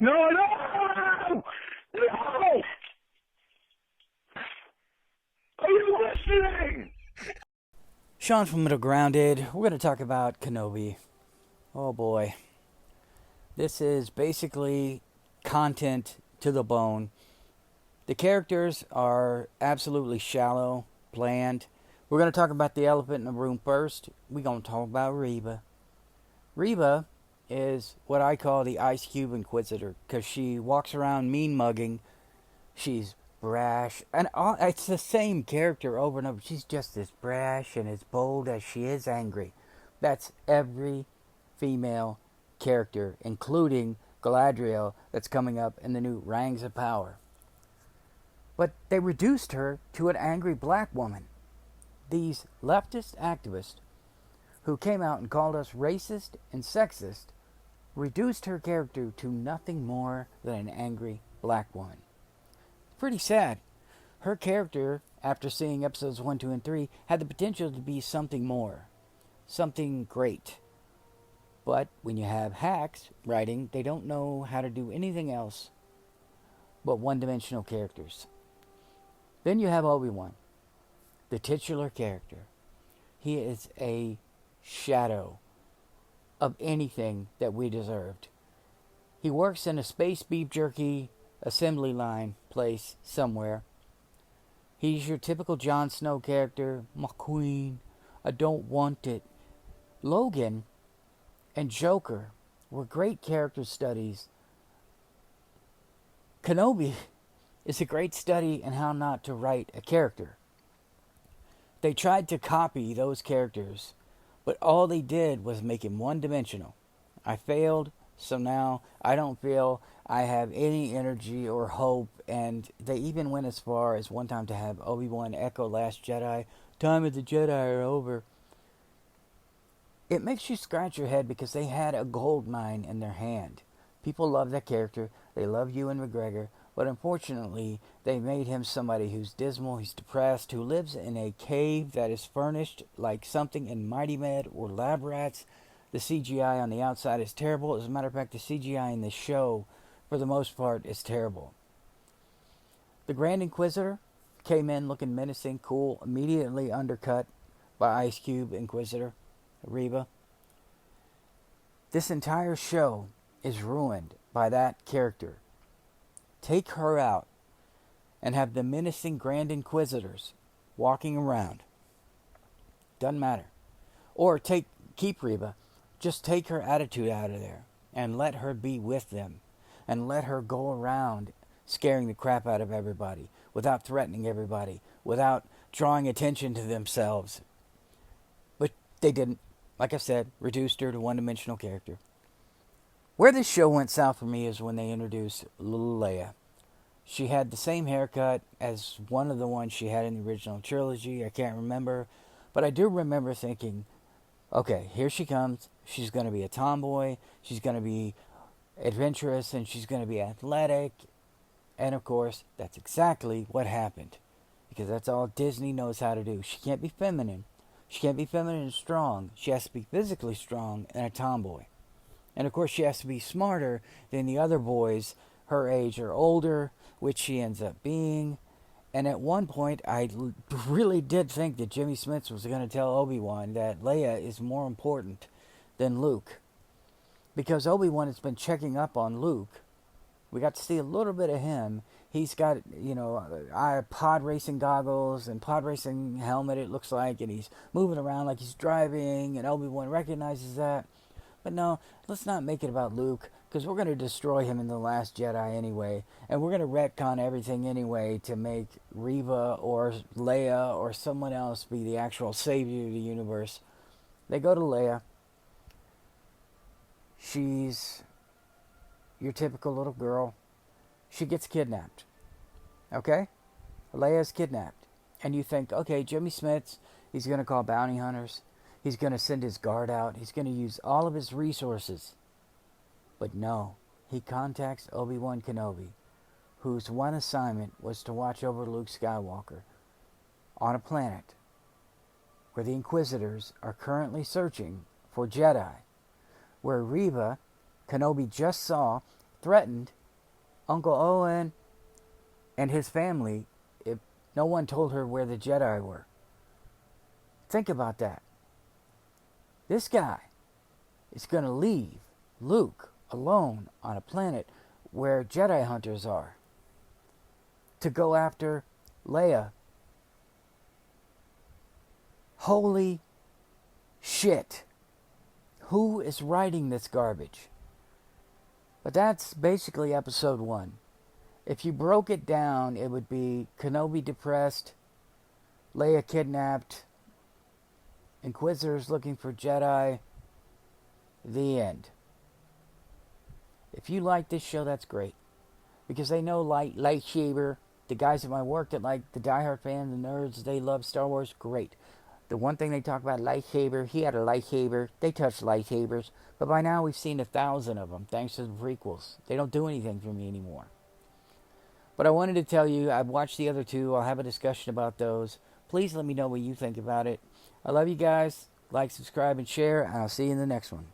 No, no! No! Are you listening? Sean from Middle Grounded. We're going to talk about Kenobi. Oh boy. This is basically content to the bone. The characters are absolutely shallow, bland. We're going to talk about the elephant in the room first. We're going to talk about Reba. Reba is what I call the Ice Cube Inquisitor because she walks around mean mugging. She's brash, and it's the same character over and over. She's just as brash and as bold as she is angry. That's every female character, including Galadriel, that's coming up in the new Rings of Power. But they reduced her to an angry black woman. These leftist activists who came out and called us racist and sexist reduced her character to nothing more than an angry black woman. Pretty sad. Her character, after seeing episodes 1, 2, and 3, had the potential to be something more. Something great. But when you have hacks writing, they don't know how to do anything else but one-dimensional characters. Then you have Obi-Wan, the titular character. He is a shadow of anything that we deserved. He works in a space beef jerky assembly line place somewhere. He's your typical Jon Snow character. My queen, I don't want it. Logan and Joker were great character studies. Kenobi is a great study in how not to write a character. They tried to copy those characters, but all they did was make him one-dimensional. I failed, so now I don't feel I have any energy or hope, and they even went as far as one time to have Obi-Wan echo Last Jedi, "Time of the Jedi are over." It makes you scratch your head because they had a gold mine in their hand. People love that character, they love Ewan McGregor, but unfortunately they made him somebody who's dismal, he's depressed, who lives in a cave that is furnished like something in Mighty Med or Lab Rats. The CGI on the outside is terrible. As a matter of fact, the CGI in the show, for the most part, is terrible. The Grand Inquisitor came in looking menacing, cool, immediately undercut by Ice Cube Inquisitor, Reba. This entire show is ruined by that character. Take her out and have the menacing Grand Inquisitors walking around. Doesn't matter. Or keep Reba. Just take her attitude out of there and let her be with them. And let her go around scaring the crap out of everybody without threatening everybody, without drawing attention to themselves. But they didn't. Like I said, reduced her to one-dimensional character. Where this show went south for me is when they introduced little Leia. She had the same haircut as one of the ones she had in the original trilogy. I can't remember. But I do remember thinking, okay, here she comes. She's going to be a tomboy. She's going to be adventurous, and she's going to be athletic. And of course, that's exactly what happened. Because that's all Disney knows how to do. She can't be feminine. She can't be feminine and strong. She has to be physically strong and a tomboy. And of course, she has to be smarter than the other boys her age or older, which she ends up being. And at one point, I really did think that Jimmy Smits was going to tell Obi-Wan that Leia is more important than Luke. Because Obi-Wan has been checking up on Luke. We got to see a little bit of him. He's got, pod racing goggles and pod racing helmet, it looks like, and he's moving around like he's driving, and Obi-Wan recognizes that. But no, let's not make it about Luke, because we're going to destroy him in The Last Jedi anyway, and we're going to retcon everything anyway to make Reva or Leia or someone else be the actual savior of the universe. They go to Leia. She's your typical little girl. She gets kidnapped. Okay? Leia's kidnapped. And you think, okay, Jimmy Smits, he's going to call bounty hunters. He's going to send his guard out. He's going to use all of his resources. But no, he contacts Obi-Wan Kenobi, whose one assignment was to watch over Luke Skywalker on a planet where the Inquisitors are currently searching for Jedi, where Reva, Kenobi just saw, threatened Uncle Owen and his family if no one told her where the Jedi were. Think about that. This guy is going to leave Luke alone on a planet where Jedi hunters are to go after Leia. Holy shit. Who is writing this garbage? But that's basically episode 1. If you broke it down, it would be Kenobi depressed, Leia kidnapped, Inquisitors looking for Jedi, the end. If you like this show, that's great. Because they know lightsaber, the guys at my work that like the diehard fans, the nerds, they love Star Wars, great. The one thing they talk about, lightsaber, he had a lightsaber, they touched lightsabers, but by now we've seen 1,000 of them, thanks to the prequels. They don't do anything for me anymore. But I wanted to tell you, I've watched the other 2, I'll have a discussion about those. Please let me know what you think about it. I love you guys. Like, subscribe, and share, and I'll see you in the next one.